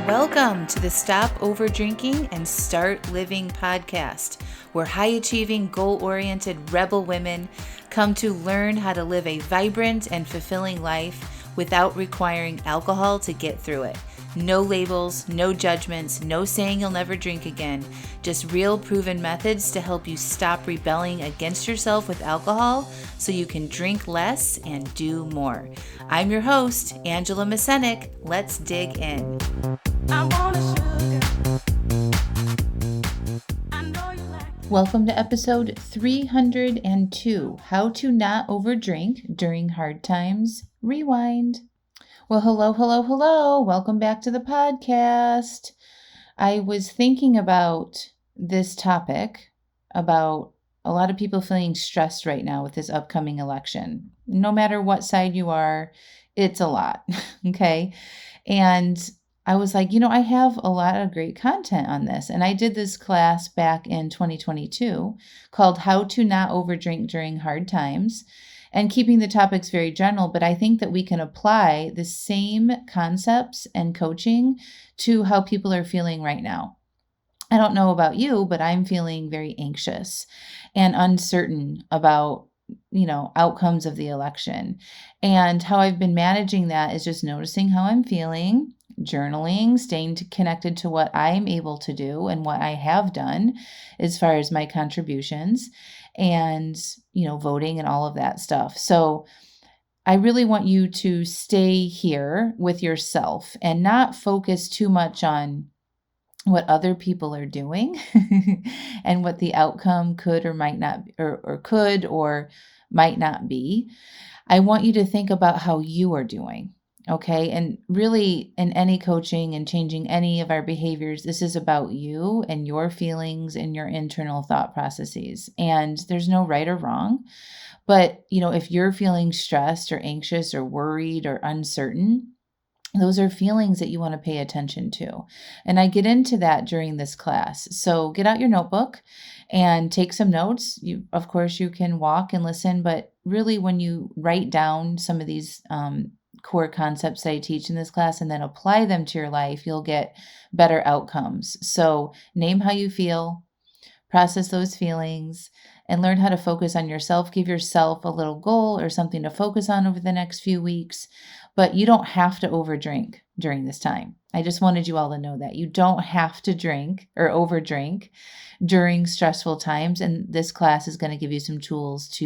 Welcome to the Stop Over Drinking and Start Living podcast, where high-achieving, goal-oriented rebel women come to learn how to live a vibrant and fulfilling life without requiring alcohol to get through it. No labels, no judgments, no saying you'll never drink again. Just real proven methods to help you stop rebelling against yourself with alcohol so you can drink less and do more. I'm your host, Angela Mascenik. Let's dig in. Welcome to episode 302, How to Not Overdrink During Hard Times. Rewind. Well, hello. Welcome back to the podcast. I was thinking about this topic, about a lot of people feeling stressed right now with this upcoming election. No matter what side you are, it's a lot, okay? And I was like, I have a lot of great content on this. And I did this class back in 2022 called How to Not Overdrink During Hard Times, and keeping the topics very general, but I think that we can apply the same concepts and coaching to how people are feeling right now. I don't know about you, but I'm feeling very anxious and uncertain about, outcomes of the election. And how I've been managing that is just noticing how I'm feeling, journaling, staying connected to what I'm able to do and what I have done as far as my contributions, and voting and all of that stuff. So I really want you to stay here with yourself and not focus too much on what other people are doing and what the outcome could or might not, or could or might not be. I want you to think about how you are doing. Okay. And really, in any coaching and changing any of our behaviors, this is about you and your feelings and your internal thought processes. And there's no right or wrong. But, if you're feeling stressed or anxious or worried or uncertain, those are feelings that you want to pay attention to. And I get into that during this class. So get out your notebook and take some notes. Of course, you can walk and listen, but really when you write down some of these core concepts that I teach in this class and then apply them to your life, you'll get better outcomes. So name how you feel, process those feelings, and learn how to focus on yourself. Give yourself a little goal or something to focus on over the next few weeks. But you don't have to overdrink during this time. I just wanted you all to know that. You don't have to drink or overdrink during stressful times. And this class is going to give you some tools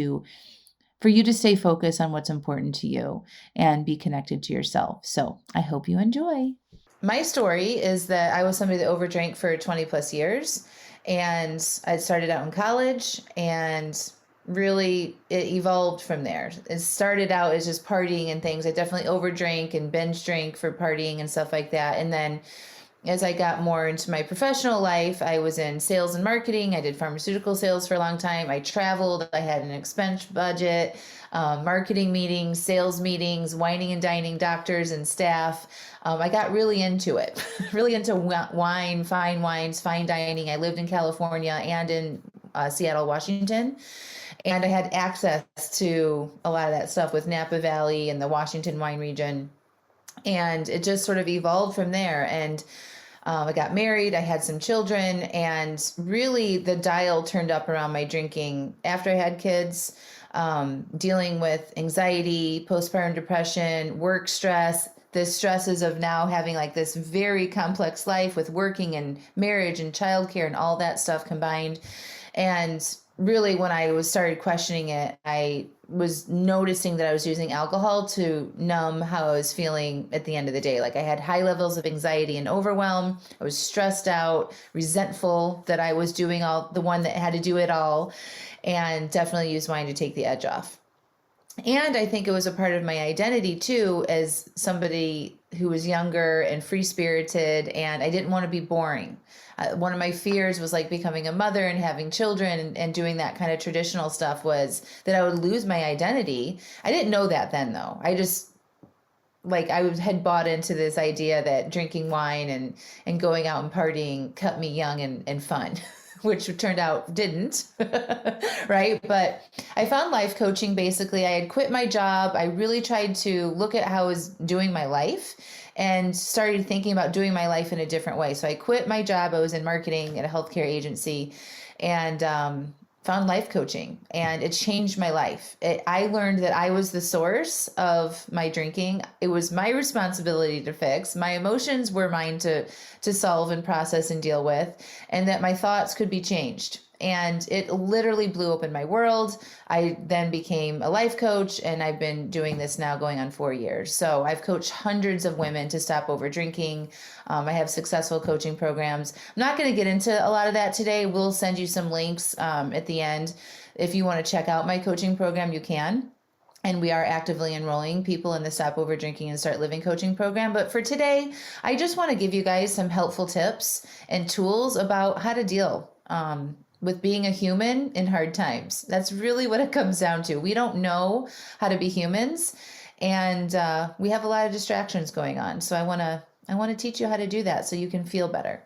for you to stay focused on what's important to you and be connected to yourself. So I hope you enjoy. My story is that I was somebody that overdrank for 20 plus years. And I started out in college, and really it evolved from there. It started out as just partying and things. I definitely overdrank and binge drank for partying and stuff like that. And then as I got more into my professional life, I was in sales and marketing. I did pharmaceutical sales for a long time. I traveled. I had an expense budget, marketing meetings, sales meetings, wining and dining doctors and staff. I got really into it, really into wine, fine wines, fine dining. I lived in California and in Seattle, Washington. And I had access to a lot of that stuff with Napa Valley and the Washington wine region. And it just sort of evolved from there. And I got married, I had some children, and really the dial turned up around my drinking after I had kids, dealing with anxiety, postpartum depression, work stress, the stresses of now having like this very complex life with working and marriage and childcare and all that stuff combined. And really, when I started questioning it, I was noticing that I was using alcohol to numb how I was feeling at the end of the day. Like I had high levels of anxiety and overwhelm. I was stressed out, resentful that I was doing the one that had to do it all, and definitely used wine to take the edge off. And I think it was a part of my identity too, as somebody who was younger and free-spirited, and I didn't want to be boring. One of my fears was like becoming a mother and having children and doing that kind of traditional stuff was that I would lose my identity. I didn't know that then though. I just had bought into this idea that drinking wine and going out and partying kept me young and fun. which turned out didn't, right? But I found life coaching. Basically, I had quit my job. I really tried to look at how I was doing my life and started thinking about doing my life in a different way. So I quit my job. I was in marketing at a healthcare agency and found life coaching, and it changed my life. I learned that I was the source of my drinking. It was my responsibility to fix. My emotions were mine to solve and process and deal with, and that my thoughts could be changed. And it literally blew open my world. I then became a life coach, and I've been doing this now going on 4 years. So I've coached hundreds of women to stop over drinking. I have successful coaching programs. I'm not going to get into a lot of that today. We'll send you some links at the end. If you want to check out my coaching program, you can. And we are actively enrolling people in the Stop Over Drinking and Start Living coaching program. But for today, I just want to give you guys some helpful tips and tools about how to deal with being a human in hard times. That's really what it comes down to. We don't know how to be humans, and we have a lot of distractions going on. So I want to teach you how to do that so you can feel better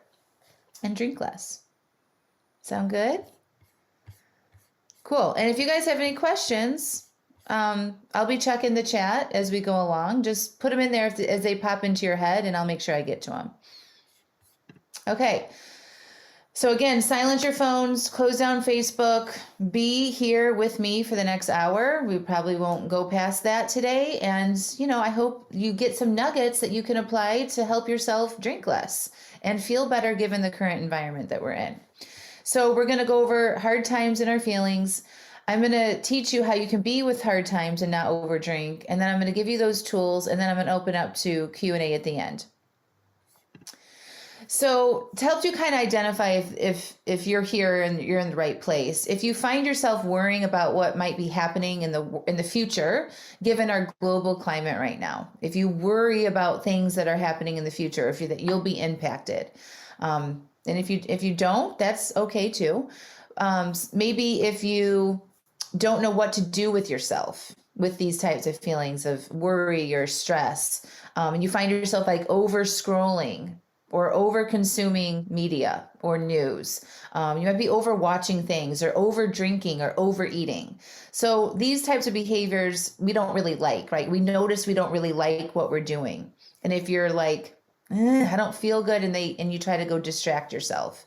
and drink less. Sound good? Cool. And if you guys have any questions, I'll be checking the chat as we go along. Just put them in there as they pop into your head, and I'll make sure I get to them. Okay. So again, silence your phones, close down Facebook, be here with me for the next hour. We probably won't go past that today. And, I hope you get some nuggets that you can apply to help yourself drink less and feel better given the current environment that we're in. So we're going to go over hard times and our feelings. I'm going to teach you how you can be with hard times and not overdrink. And then I'm going to give you those tools, and then I'm going to open up to Q&A at the end. So to help you kind of identify if you're here and you're in the right place, if you find yourself worrying about what might be happening in the future, given our global climate right now, if you worry about things that are happening in the future, that you'll be impacted, and if you don't, that's okay too. Maybe if you don't know what to do with yourself with these types of feelings of worry or stress, and you find yourself like over scrolling or over consuming media or news. You might be over watching things or over drinking or overeating. So these types of behaviors we don't really like, right? We notice we don't really like what we're doing. And if you're like, I don't feel good, and you try to go distract yourself.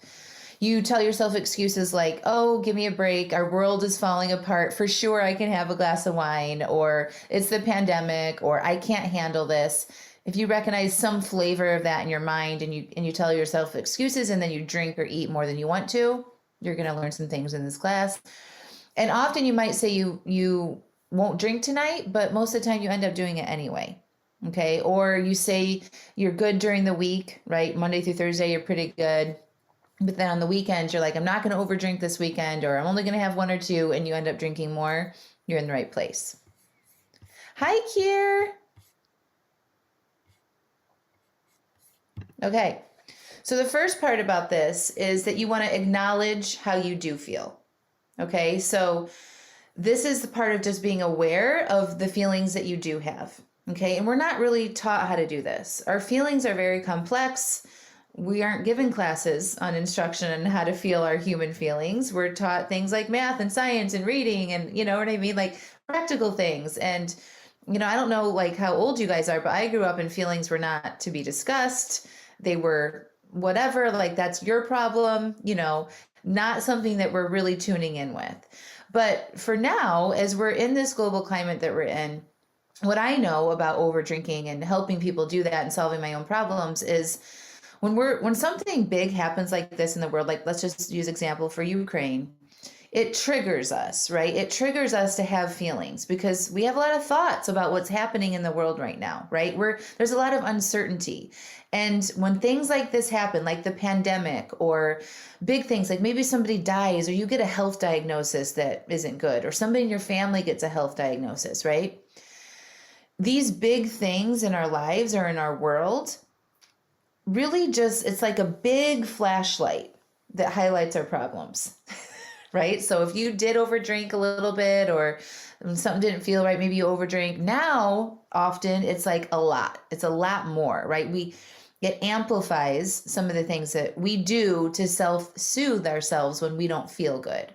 You tell yourself excuses like, oh, give me a break. Our world is falling apart. For sure, I can have a glass of wine, or it's the pandemic, or I can't handle this. If you recognize some flavor of that in your mind and you tell yourself excuses and then you drink or eat more than you want to, you're going to learn some things in this class. And often you might say you won't drink tonight, but most of the time you end up doing it anyway. Okay. Or you say you're good during the week, right? Monday through Thursday, you're pretty good. But then on the weekends, you're like, I'm not going to overdrink this weekend, or I'm only going to have one or two, and you end up drinking more. You're in the right place. Hi, Kier. Okay, so the first part about this is that you want to acknowledge how you do feel. Okay, so this is the part of just being aware of the feelings that you do have. Okay, and we're not really taught how to do this. Our feelings are very complex. We aren't given classes on instruction on how to feel our human feelings. We're taught things like math and science and reading and, you know what I mean, like practical things. And, I don't know like how old you guys are, but I grew up and feelings were not to be discussed. They were whatever, like that's your problem, not something that we're really tuning in with. But for now, as we're in this global climate that we're in, what I know about over drinking and helping people do that and solving my own problems is when something big happens like this in the world, like let's just use example for Ukraine, it triggers us, right? It triggers us to have feelings because we have a lot of thoughts about what's happening in the world right now, right? There's a lot of uncertainty. And when things like this happen, like the pandemic or big things, like maybe somebody dies or you get a health diagnosis that isn't good, or somebody in your family gets a health diagnosis, right? These big things in our lives or in our world really it's like a big flashlight that highlights our problems, right? So if you did overdrink a little bit or something didn't feel right, maybe you overdrink. Now, often it's like a lot. It's a lot more, right? It amplifies some of the things that we do to self-soothe ourselves when we don't feel good.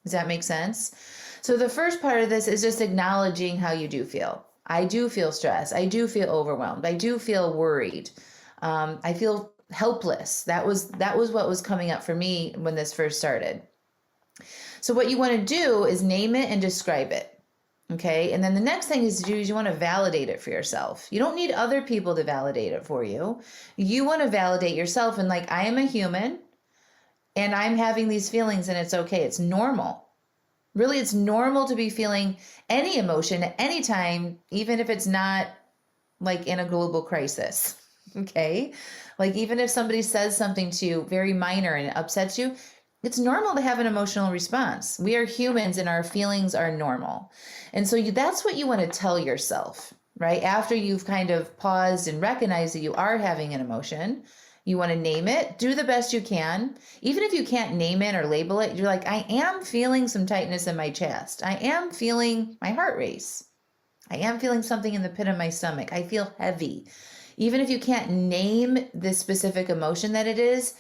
Does that make sense? So the first part of this is just acknowledging how you do feel. I do feel stressed. I do feel overwhelmed. I do feel worried. I feel helpless. That was what was coming up for me when this first started. So what you want to do is name it and describe it. Okay. And then the next thing is to do is you want to validate it for yourself. You don't need other people to validate it for you. You want to validate yourself and like, I am a human and I'm having these feelings and it's okay. It's normal. Really, it's normal to be feeling any emotion at any time, even if it's not like in a global crisis. Okay. Like even if somebody says something to you very minor and it upsets you, it's normal to have an emotional response. We are humans and our feelings are normal. And so that's what you want to tell yourself, right? After you've kind of paused and recognized that you are having an emotion, you want to name it, do the best you can. Even if you can't name it or label it, you're like, I am feeling some tightness in my chest. I am feeling my heart race. I am feeling something in the pit of my stomach. I feel heavy. Even if you can't name the specific emotion that it is,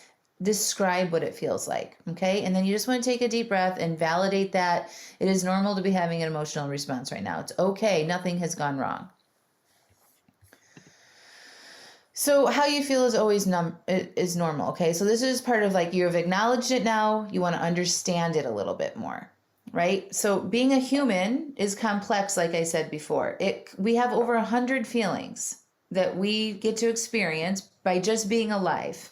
describe what it feels like, okay? And then you just want to take a deep breath and validate that it is normal to be having an emotional response right now. It's okay. Nothing has gone wrong. So how you feel is always is normal, okay? So this is part of like you have acknowledged it now. You want to understand it a little bit more, right? So being a human is complex, like I said before. We have over 100 feelings that we get to experience by just being alive,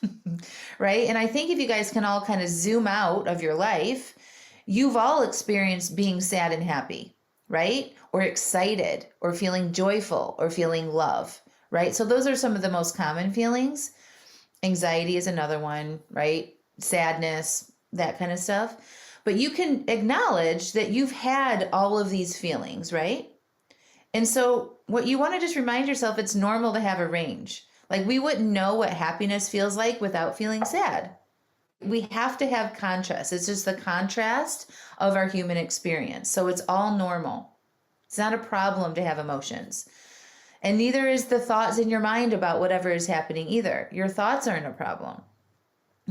right? And I think if you guys can all kind of zoom out of your life, you've all experienced being sad and happy, right? Or excited, or feeling joyful, or feeling love, right? So those are some of the most common feelings. Anxiety is another one, right? Sadness, that kind of stuff. But you can acknowledge that you've had all of these feelings, right? And so what you want to just remind yourself, it's normal to have a range. Like we wouldn't know what happiness feels like without feeling sad. We have to have contrast. It's just the contrast of our human experience. So it's all normal. It's not a problem to have emotions. And neither is the thoughts in your mind about whatever is happening either. Your thoughts aren't a problem.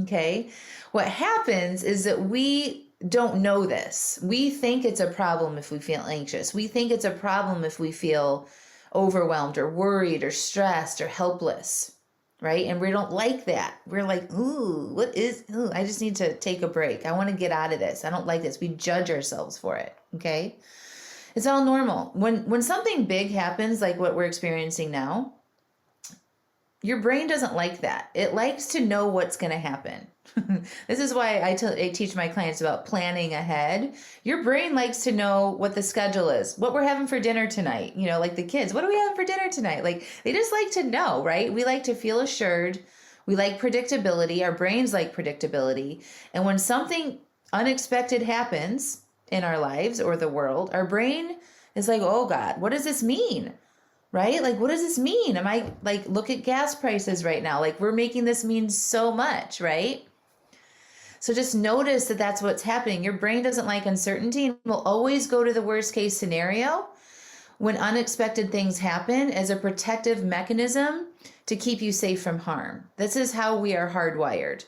Okay? What happens is that we don't know this. We think it's a problem if we feel anxious. We think it's a problem if we feel overwhelmed or worried or stressed or helpless, right? And we don't like that. We're like, I just need to take a break. I want to get out of this. I don't like this. We judge ourselves for it, okay? It's all normal. When something big happens, like what we're experiencing now, your brain doesn't like that. It likes to know what's going to happen. This is why I teach my clients about planning ahead. Your brain likes to know what the schedule is, what we're having for dinner tonight. You know, like the kids, what are we having for dinner tonight? Like they just like to know, right? We like to feel assured. We like predictability. Our brains like predictability. And when something unexpected happens in our lives or the world, our brain is like, oh God, what does this mean? Right? Like, what does this mean? Am I like, look at gas prices right now. Like we're making this mean so much, right? So just notice that that's what's happening. Your brain doesn't like uncertainty and will always go to the worst case scenario when unexpected things happen as a protective mechanism to keep you safe from harm. This is how we are hardwired.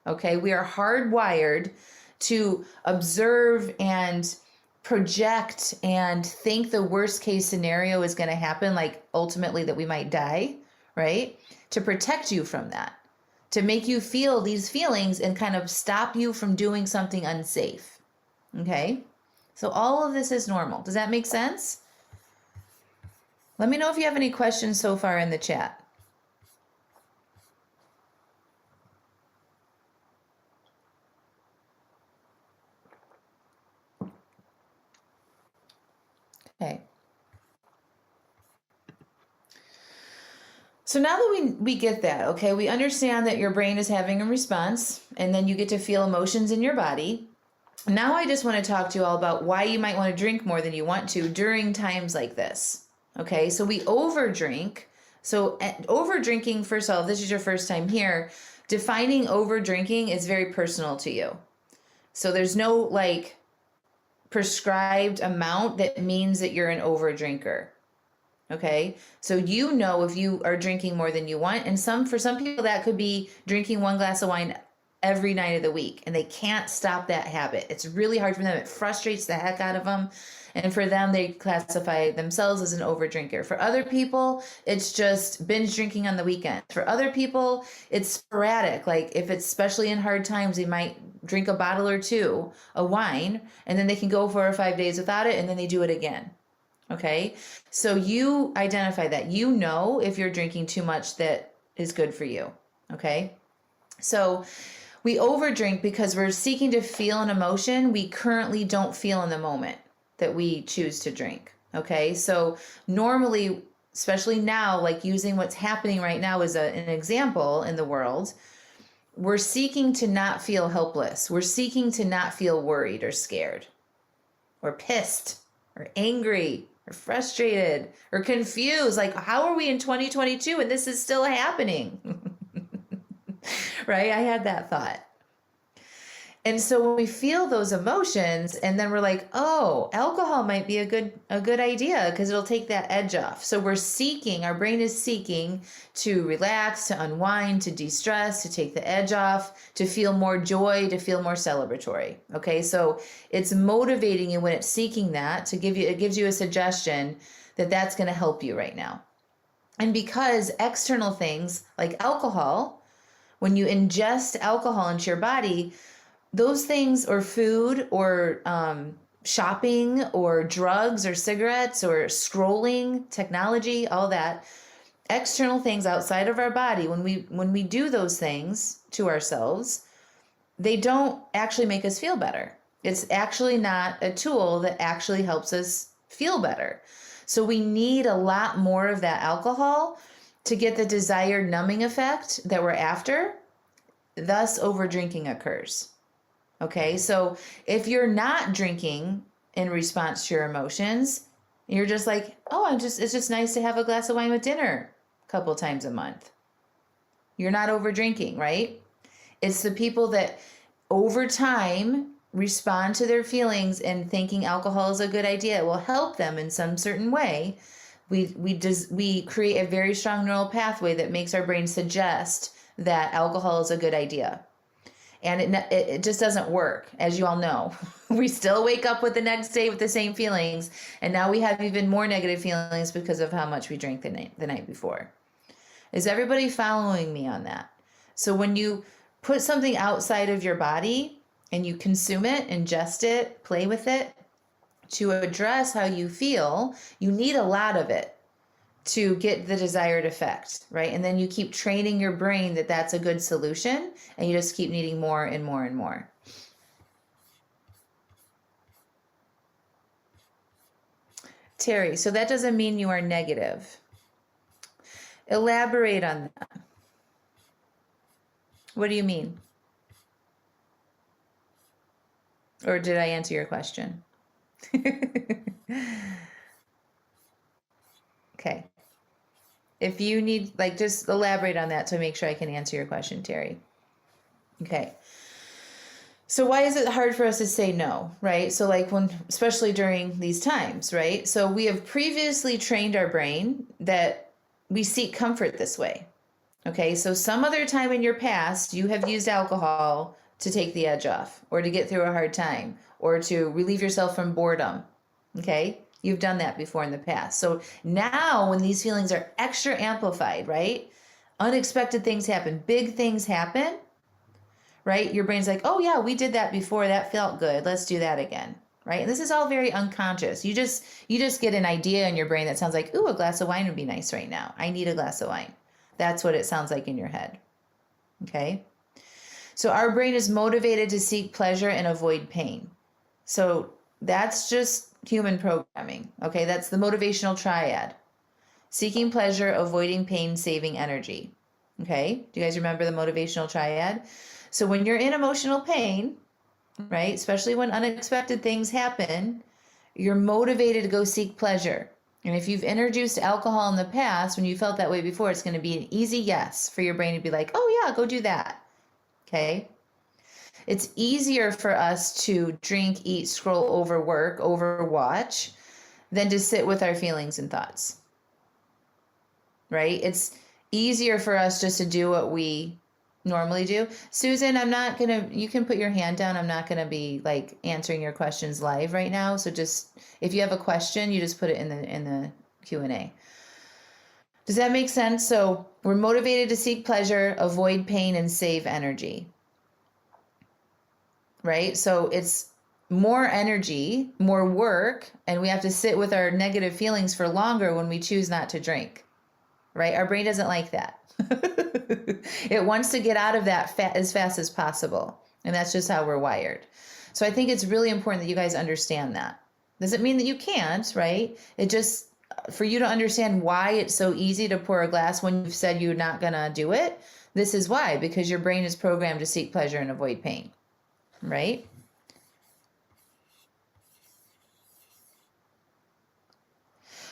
Okay? We are hardwired to observe and project and think the worst case scenario is going to happen, like ultimately that we might die, right? To protect you from that, to make you feel these feelings and kind of stop you from doing something unsafe. Okay? So all of this is normal. Does that make sense? Let me know if you have any questions so far in the chat. Okay. So now that we get that, okay, we understand that your brain is having a response and then you get to feel emotions in your body. Now I just want to talk to you all about why you might want to drink more than you want to during times like this. Okay, so we overdrink. So over drinking, first of all, if this is your first time here, defining over drinking is very personal to you. So there's no like prescribed amount that means that you're an over drinker. Okay. So you know if you are drinking more than you want. And for some people that could be drinking one glass of wine every night of the week and they can't stop that habit. It's really hard for them. It frustrates the heck out of them. And for them, they classify themselves as an overdrinker. For other people, it's just binge drinking on the weekend. For other people, it's sporadic. Like if it's especially in hard times, they might drink a bottle or two of wine and then they can go 4 or 5 days without it and then they do it again. Okay. So you identify that. You know if you're drinking too much that is good for you. Okay. So we overdrink because we're seeking to feel an emotion we currently don't feel in the moment that we choose to drink. Okay. So normally, especially now, like using what's happening right now as an example in the world, we're seeking to not feel helpless. We're seeking to not feel worried or scared or pissed or angry or frustrated or confused. Like, how are we in 2022 and this is still happening? Right? I had that thought. And so when we feel those emotions and then we're like, oh, alcohol might be a good idea because it'll take that edge off. So our brain is seeking to relax, to unwind, to de-stress, to take the edge off, to feel more joy, to feel more celebratory. Okay. So it's motivating you when it's seeking that it gives you a suggestion that that's going to help you right now. And because external things like alcohol, when you ingest alcohol into your body, those things, or food, or shopping, or drugs, or cigarettes, or scrolling, technology, all that, external things outside of our body, when we do those things to ourselves, they don't actually make us feel better. It's actually not a tool that actually helps us feel better. So we need a lot more of that alcohol to get the desired numbing effect that we're after. Thus, overdrinking occurs. Okay, so if you're not drinking in response to your emotions, you're just like, oh, it's just nice to have a glass of wine with dinner a couple times a month. You're not overdrinking, right? It's the people that over time respond to their feelings and thinking alcohol is a good idea. It will help them in some certain way. We create a very strong neural pathway that makes our brain suggest that alcohol is a good idea. And it just doesn't work, as you all know. We still wake up with the next day with the same feelings. And now we have even more negative feelings because of how much we drank the night before. Is everybody following me on that? So when you put something outside of your body and you consume it, ingest it, play with it, to address how you feel, you need a lot of it to get the desired effect, right? And then you keep training your brain that that's a good solution, and you just keep needing more and more and more. Terry, so that doesn't mean you are negative. Elaborate on that. What do you mean? Or did I answer your question? Okay. If you need, just elaborate on that to make sure I can answer your question, Terry. Okay. So why is it hard for us to say no, right? So especially during these times, right? So we have previously trained our brain that we seek comfort this way. Okay. So some other time in your past, you have used alcohol to take the edge off or to get through a hard time or to relieve yourself from boredom. Okay. You've done that before in the past. So now when these feelings are extra amplified, right? Unexpected things happen, big things happen, right? Your brain's like, oh yeah, we did that before. That felt good. Let's do that again, right? And this is all very unconscious. You just get an idea in your brain that sounds like, ooh, a glass of wine would be nice right now. I need a glass of wine. That's what it sounds like in your head. Okay. So our brain is motivated to seek pleasure and avoid pain. So that's just human programming. Okay, that's the motivational triad. Seeking pleasure, avoiding pain, saving energy. Okay, do you guys remember the motivational triad? So when you're in emotional pain, right, especially when unexpected things happen, you're motivated to go seek pleasure. And if you've introduced alcohol in the past, when you felt that way before, it's going to be an easy yes for your brain to be like, oh yeah, go do that. Okay. It's easier for us to drink, eat, scroll, overwork, overwatch than to sit with our feelings and thoughts. right? It's easier for us just to do what we normally do. Susan, you can put your hand down. I'm not gonna be like answering your questions live right now. So just, if you have a question, you just put it in the Q&A. Does that make sense? So we're motivated to seek pleasure, avoid pain, and save energy, right? So it's more energy, more work, and we have to sit with our negative feelings for longer when we choose not to drink, right? Our brain doesn't like that. It wants to get out of that as fast as possible. And that's just how we're wired. So I think it's really important that you guys understand that. Doesn't mean that you can't, right? It just, for you to understand why it's so easy to pour a glass when you've said you're not going to do it. This is why, because your brain is programmed to seek pleasure and avoid pain, right?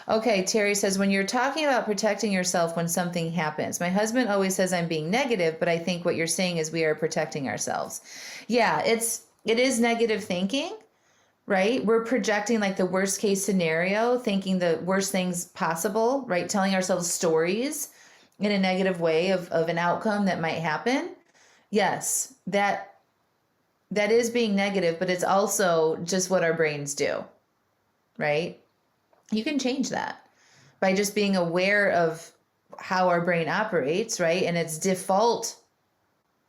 Okay, Terry says, when you're talking about protecting yourself when something happens, my husband always says I'm being negative, but I think what you're saying is we are protecting ourselves. Yeah, it is negative thinking, right? We're projecting like the worst case scenario, thinking the worst things possible, right? Telling ourselves stories in a negative way of an outcome that might happen. Yes, that is being negative, but it's also just what our brains do, right? You can change that by just being aware of how our brain operates, right? And its default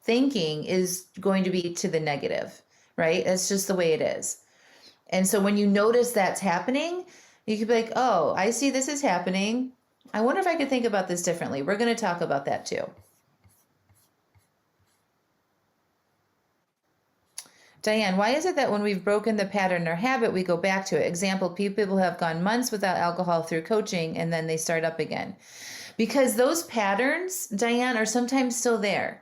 thinking is going to be to the negative, right? That's just the way it is. And so when you notice that's happening, you could be like, oh, I see this is happening. I wonder if I could think about this differently. We're going to talk about that too. Diane, why is it that when we've broken the pattern or habit, we go back to it? Example, people have gone months without alcohol through coaching and then they start up again. Because those patterns, Diane, are sometimes still there,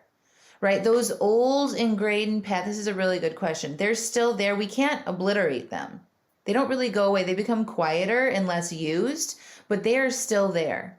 right? Those old ingrained patterns, this is a really good question. They're still there. We can't obliterate them. They don't really go away. They become quieter and less used, but they are still there.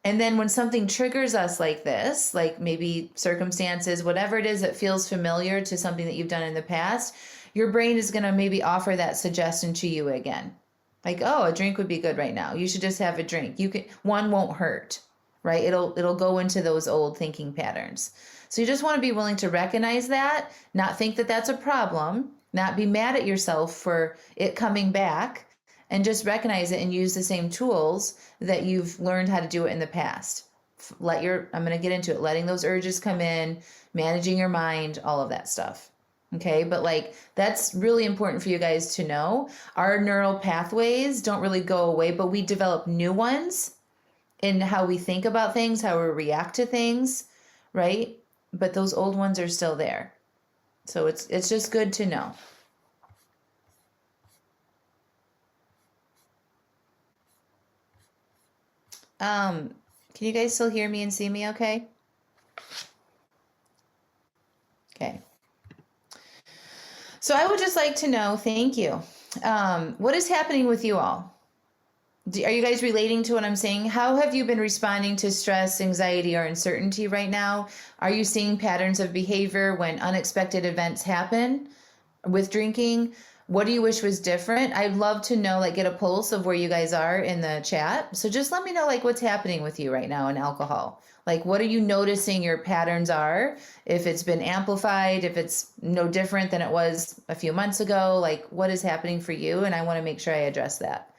And then when something triggers us like this, like maybe circumstances, whatever it is that feels familiar to something that you've done in the past, your brain is going to maybe offer that suggestion to you again. Like, oh, a drink would be good right now. You should just have a drink. One won't hurt, right? It'll go into those old thinking patterns. So you just want to be willing to recognize that, not think that that's a problem, not be mad at yourself for it coming back, and just recognize it and use the same tools that you've learned how to do it in the past. I'm going to get into it, letting those urges come in, managing your mind, all of that stuff. Okay. But like, that's really important for you guys to know. Our neural pathways don't really go away, but we develop new ones in how we think about things, how we react to things, right? But those old ones are still there. So it's just good to know. Can you guys still hear me and see me okay? Okay. So I would just like to know, thank you. What is happening with you all? Are you guys relating to what I'm saying? How have you been responding to stress, anxiety, or uncertainty right now? Are you seeing patterns of behavior when unexpected events happen with drinking? What do you wish was different? I'd love to know, like, get a pulse of where you guys are in the chat. So just let me know, like, what's happening with you right now in alcohol. Like, what are you noticing your patterns are? If it's been amplified, if it's no different than it was a few months ago, like, what is happening for you? And I want to make sure I address that.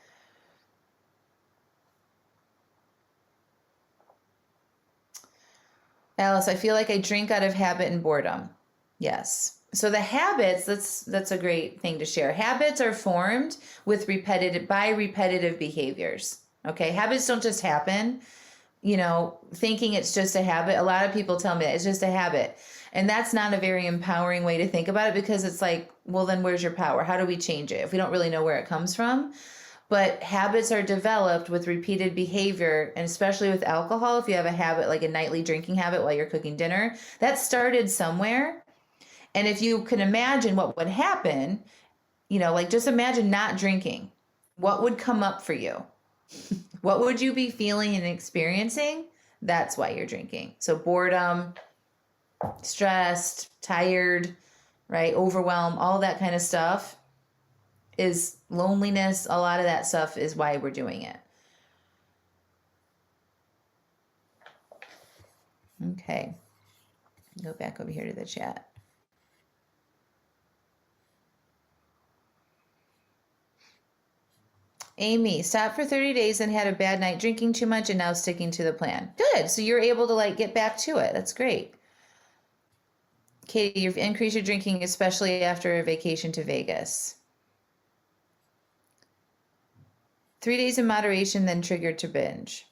Alice, I feel like I drink out of habit and boredom. Yes. So the habits, that's a great thing to share. Habits are formed with repetitive behaviors. Okay? Habits don't just happen, thinking it's just a habit. A lot of people tell me that it's just a habit. And that's not a very empowering way to think about it, because it's like, well, then where's your power? How do we change it if we don't really know where it comes from? But habits are developed with repeated behavior, and especially with alcohol. If you have a habit, like a nightly drinking habit while you're cooking dinner, that started somewhere. And if you can imagine what would happen, like just imagine not drinking. What would come up for you? What would you be feeling and experiencing? That's why you're drinking. So boredom, stressed, tired, right? Overwhelm, all that kind of stuff is loneliness. A lot of that stuff is why we're doing it. Okay. Go back over here to the chat. Amy, stopped for 30 days and had a bad night drinking too much and now sticking to the plan. Good. So you're able to like get back to it. That's great. Katie, you've increased your drinking, especially after a vacation to Vegas. 3 days in moderation, then triggered to binge.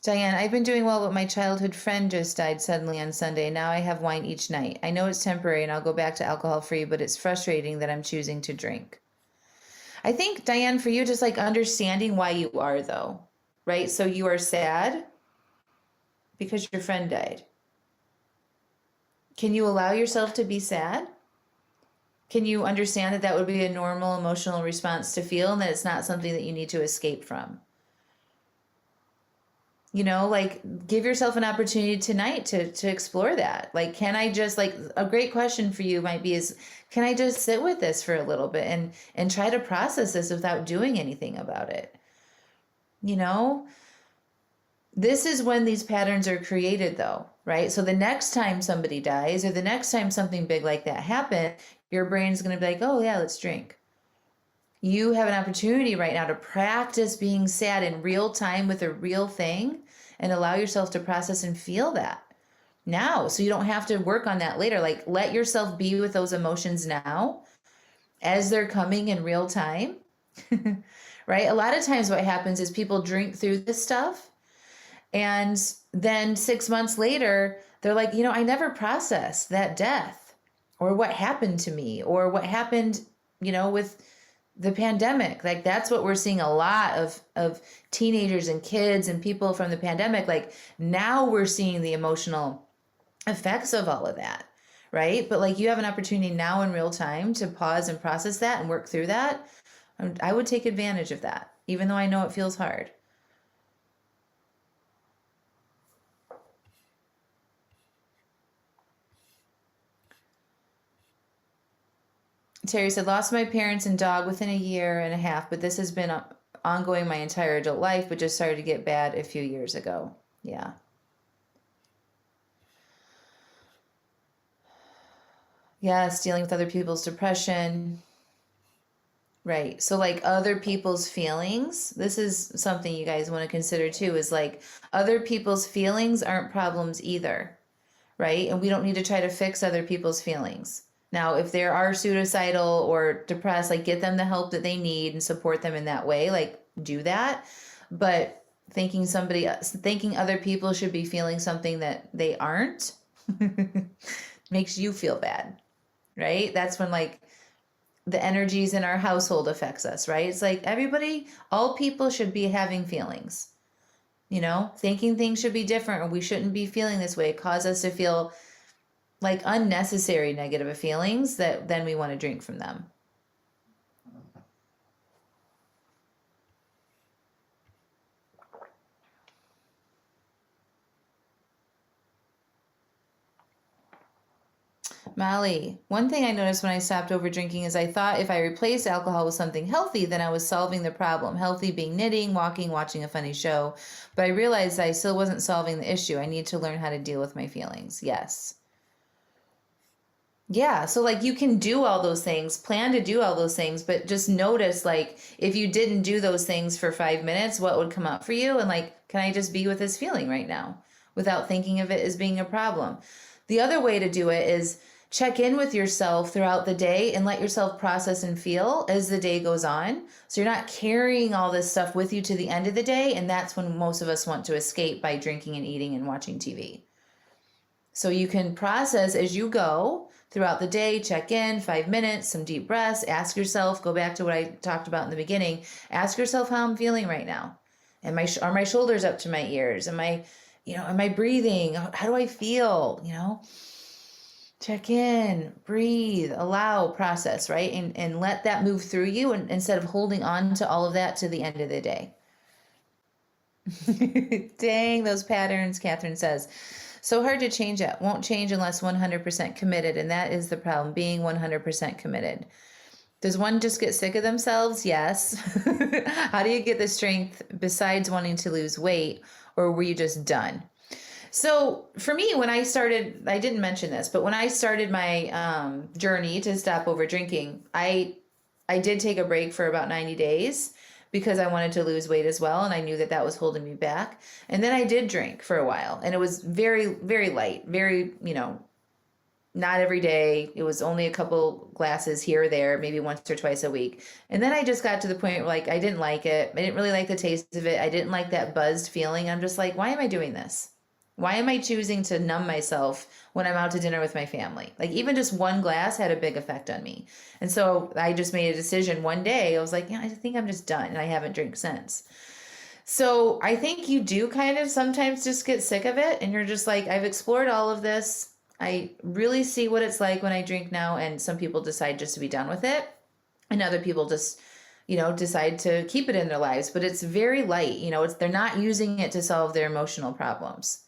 Diane, I've been doing well, but my childhood friend just died suddenly on Sunday. Now I have wine each night. I know it's temporary and I'll go back to alcohol free, but it's frustrating that I'm choosing to drink. I think, Diane, for you, just like understanding why you are, though, right? So you are sad because your friend died. Can you allow yourself to be sad? Can you understand that that would be a normal emotional response to feel and that it's not something that you need to escape from? You know, like give yourself an opportunity tonight to explore that. Like, can I just like a great question for you might be is, can I just sit with this for a little bit and try to process this without doing anything about it? You know, this is when these patterns are created though, right? So the next time somebody dies or the next time something big like that happens, your brain's going to be like, oh yeah, let's drink. You have an opportunity right now to practice being sad in real time with a real thing and allow yourself to process and feel that now so you don't have to work on that later. Like let yourself be with those emotions now as they're coming in real time. Right? A lot of times what happens is people drink through this stuff and then 6 months later they're like, you know, I never processed that death or what happened to me or what happened, you know, with the pandemic. Like that's what we're seeing a lot of teenagers and kids and people from the pandemic. Like now we're seeing the emotional effects of all of that, right? But like you have an opportunity now in real time to pause and process that and work through that. I would take advantage of that, even though I know it feels hard. Terry said, lost my parents and dog within a year and a half, but this has been ongoing my entire adult life, but just started to get bad a few years ago. Yeah. Yes, dealing with other people's depression. Right. So, like other people's feelings, this is something you guys want to consider too, is like other people's feelings aren't problems either. Right. And we don't need to try to fix other people's feelings. Now, if they are suicidal or depressed, like get them the help that they need and support them in that way, like do that. But thinking other people should be feeling something that they aren't makes you feel bad. Right. That's when like the energies in our household affects us, right? It's like everybody, all people should be having feelings. You know, thinking things should be different or we shouldn't be feeling this way. It causes us to feel like unnecessary negative feelings that then we want to drink from them. Molly, one thing I noticed when I stopped over drinking is I thought if I replaced alcohol with something healthy, then I was solving the problem. Healthy being knitting, walking, watching a funny show. But I realized I still wasn't solving the issue. I need to learn how to deal with my feelings. Yes. Yeah, so like you can do all those things, plan to do all those things, but just notice like if you didn't do those things for 5 minutes, what would come up for you? And like, can I just be with this feeling right now without thinking of it as being a problem? The other way to do it is check in with yourself throughout the day and let yourself process and feel as the day goes on. So you're not carrying all this stuff with you to the end of the day. And that's when most of us want to escape by drinking and eating and watching TV. So you can process as you go throughout the day, check in, 5 minutes, some deep breaths, ask yourself, go back to what I talked about in the beginning, ask yourself how I'm feeling right now. Are my shoulders up to my ears? Am I breathing? How do I feel? Check in, breathe, allow, process, right? And let that move through you instead of holding on to all of that to the end of the day. Dang, those patterns, Catherine says. So hard to change it. Won't change unless 100% committed. And that is the problem, being 100% committed. Does one just get sick of themselves? Yes. How do you get the strength besides wanting to lose weight, or were you just done? So for me, when I started, I didn't mention this, but when I started my journey to stop over drinking, I did take a break for about 90 days because I wanted to lose weight as well, and I knew that that was holding me back. And then I did drink for a while, and it was very, very light, very, not every day. It was only a couple glasses here or there, maybe once or twice a week. And then I just got to the point where like I didn't like it. I didn't really like the taste of it. I didn't like that buzzed feeling. I'm just like, why am I doing this? Why am I choosing to numb myself when I'm out to dinner with my family? Like even just one glass had a big effect on me. And so I just made a decision one day. I was like, yeah, I think I'm just done. And I haven't drank since. So I think you do kind of sometimes just get sick of it. And you're just like, I've explored all of this. I really see what it's like when I drink now. And some people decide just to be done with it. And other people just, decide to keep it in their lives. But it's very light. They're not using it to solve their emotional problems.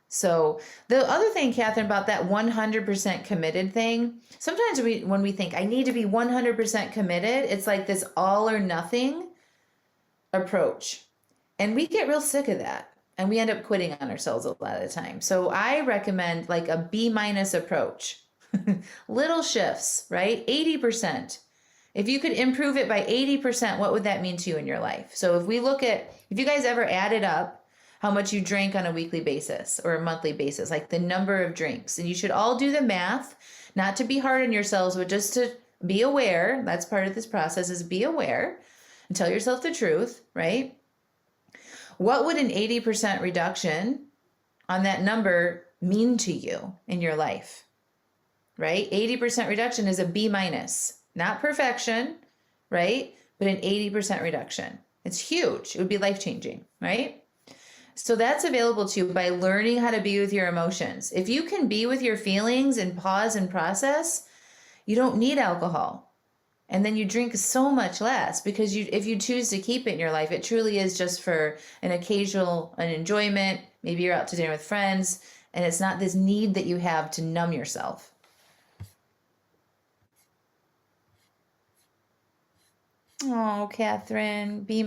So the other thing, Catherine, about that 100% committed thing, sometimes when we think I need to be 100% committed, it's like this all or nothing approach. And we get real sick of that. And we end up quitting on ourselves a lot of the time. So I recommend like a B- approach. Little shifts, right? 80%. If you could improve it by 80%, what would that mean to you in your life? So if you guys ever added up how much you drink on a weekly basis or a monthly basis, like the number of drinks. And you should all do the math, not to be hard on yourselves, but just to be aware. That's part of this process, is be aware and tell yourself the truth, right? What would an 80% reduction on that number mean to you in your life, right? 80% reduction is a B-, not perfection, right? But an 80% reduction. It's huge. It would be life-changing, right? So that's available to you by learning how to be with your emotions. If you can be with your feelings and pause and process, you don't need alcohol. And then you drink so much less because if you choose to keep it in your life, it truly is just for an enjoyment. Maybe you're out to dinner with friends, and it's not this need that you have to numb yourself. Oh, Catherine, B-,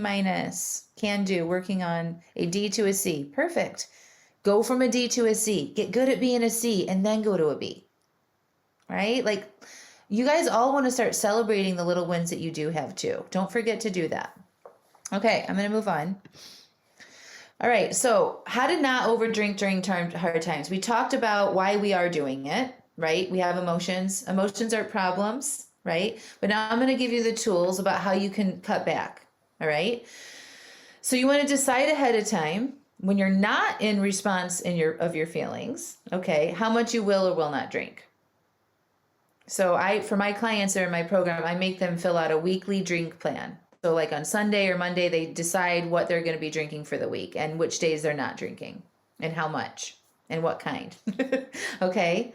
can do, working on a D to a C. Perfect. Go from a D to a C. Get good at being a C and then go to a B. Right? Like you guys all want to start celebrating the little wins that you do have too. Don't forget to do that. Okay, I'm going to move on. All right, so how to not overdrink during hard times. We talked about why we are doing it, right? We have emotions. Emotions are problems, right? But now I'm going to give you the tools about how you can cut back, all right? So you want to decide ahead of time when you're not in response of your feelings, okay, how much you will or will not drink. So for my clients that are in my program, I make them fill out a weekly drink plan. So like on Sunday or Monday, they decide what they're going to be drinking for the week and which days they're not drinking and how much and what kind. Okay.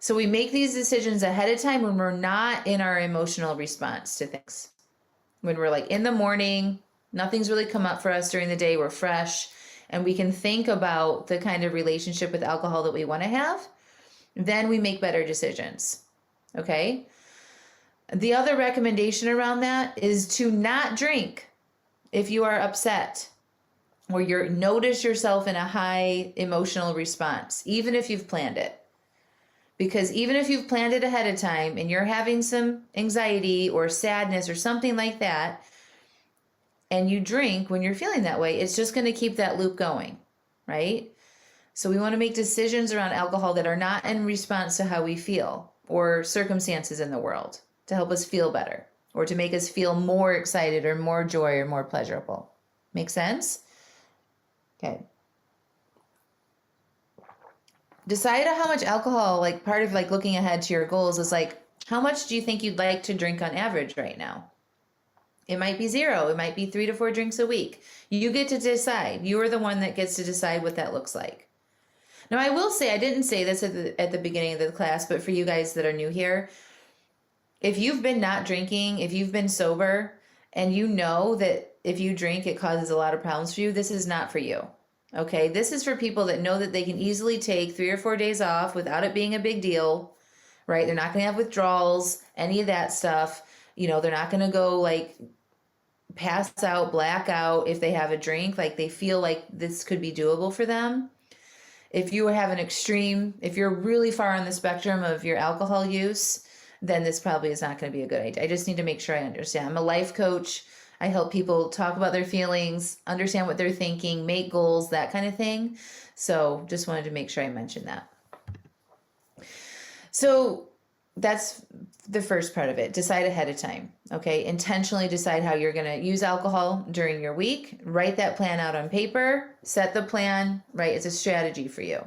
So we make these decisions ahead of time when we're not in our emotional response to things. When we're like in the morning, nothing's really come up for us during the day, we're fresh, and we can think about the kind of relationship with alcohol that we want to have, then we make better decisions. Okay? The other recommendation around that is to not drink if you are upset or you notice yourself in a high emotional response, even if you've planned it. Because even if you've planned it ahead of time and you're having some anxiety or sadness or something like that, and you drink when you're feeling that way, it's just going to keep that loop going, right? So we want to make decisions around alcohol that are not in response to how we feel or circumstances in the world to help us feel better or to make us feel more excited or more joy or more pleasurable. Make sense? Okay. Decide how much alcohol, like part of like looking ahead to your goals is like, how much do you think you'd like to drink on average right now? It might be 0. It might be 3 to 4 drinks a week. You get to decide. You are the one that gets to decide what that looks like. Now, I will say, I didn't say this at the beginning of the class, but for you guys that are new here, if you've been not drinking, if you've been sober, and you know that if you drink, it causes a lot of problems for you, this is not for you. Okay, this is for people that know that they can easily take 3 or 4 days off without it being a big deal, right? They're not going to have withdrawals, any of that stuff. They're not going to go like pass out, black out if they have a drink. Like they feel like this could be doable for them. If you have an extreme, if you're really far on the spectrum of your alcohol use, then this probably is not going to be a good idea. I just need to make sure I understand. I'm a life coach. I help people talk about their feelings, understand what they're thinking, make goals, that kind of thing. So just wanted to make sure I mentioned that. So that's the first part of it. Decide ahead of time. Okay. Intentionally decide how you're going to use alcohol during your week. Write that plan out on paper. Set the plan, right? It's a strategy for you.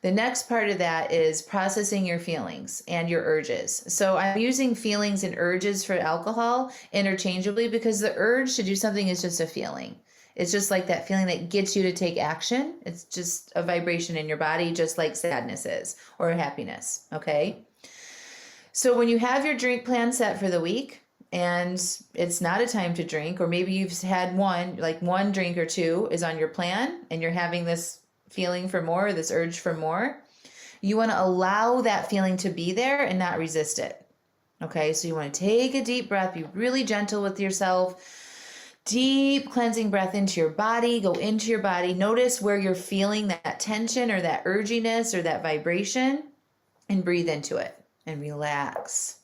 The next part of that is processing your feelings and your urges. So I'm using feelings and urges for alcohol interchangeably because the urge to do something is just a feeling. It's just like that feeling that gets you to take action. It's just a vibration in your body, just like sadness is or happiness. Okay. So when you have your drink plan set for the week and it's not a time to drink, or maybe you've had one drink or two is on your plan and you're having this feeling for more, this urge for more, you want to allow that feeling to be there and not resist it. Okay, so you want to take a deep breath, be really gentle with yourself, deep cleansing breath into your body, go into your body, notice where you're feeling that tension or that urginess or that vibration, and breathe into it and relax.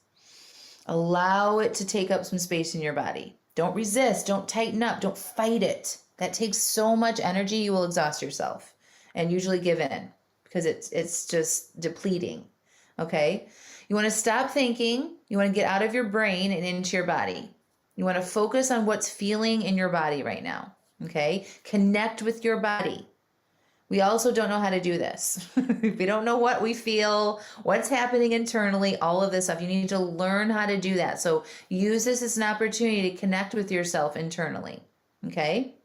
Allow it to take up some space in your body. Don't resist, don't tighten up, don't fight it. That takes so much energy, you will exhaust yourself and usually give in because it's just depleting. Okay? You want to stop thinking. You want to get out of your brain and into your body. You want to focus on what's feeling in your body right now. Okay? Connect with your body. We also don't know how to do this. We don't know what we feel, what's happening internally, all of this stuff. You need to learn how to do that. So use this as an opportunity to connect with yourself internally. Okay?